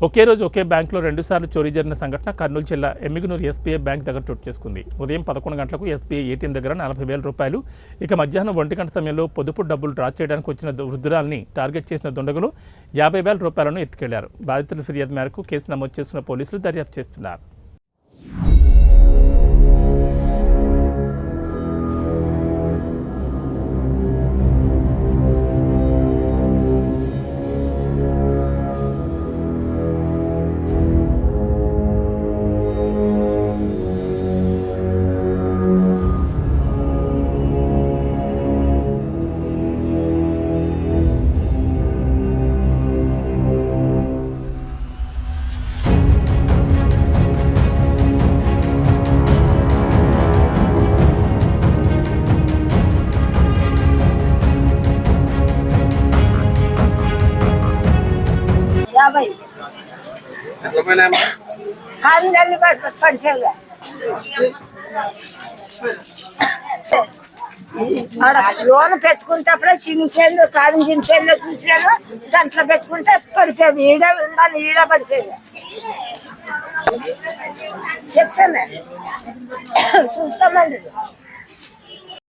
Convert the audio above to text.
ఒకే రోజు ఒకే బ్యాంకులో 2 సార్లు చోరీ జరిగిన సంఘటన కర్నూలు జిల్లా ఎమ్మిగనూరు ఎస్బీఐ బ్యాంక్ దగ్గర చోటు చేసుకుంది. ఉదయం 11 గంటలకు ఎస్బీఐ ఏటీఎం దగ్గర 40,000 రూపాయలు, ఇక మధ్యాహ్నం 1 గంట సమయంలో పొదుపు డబ్బులు డ్రా చేయడానికి వచ్చిన వృద్ధురాల్ని టార్గెట్ చేసిన దుండగులు 50,000 రూపాయలను ఎత్తుకెళ్లారు. బాధితుల ఫిర్యాదు మేరకు కేసు నమోదు చేస్తున్న పోలీసులు దర్యాప్తు చేస్తున్నారు. లోన్ పెట్టుకుంటే చినిపోయింది, కాదు చినిపోయిందో చూసాను. దాంట్లో పెట్టుకుంటే పడిపోయింది, ఈడ ఉండాలి, ఈడ పడిపోయింది. చెప్తాను చూస్తామండి.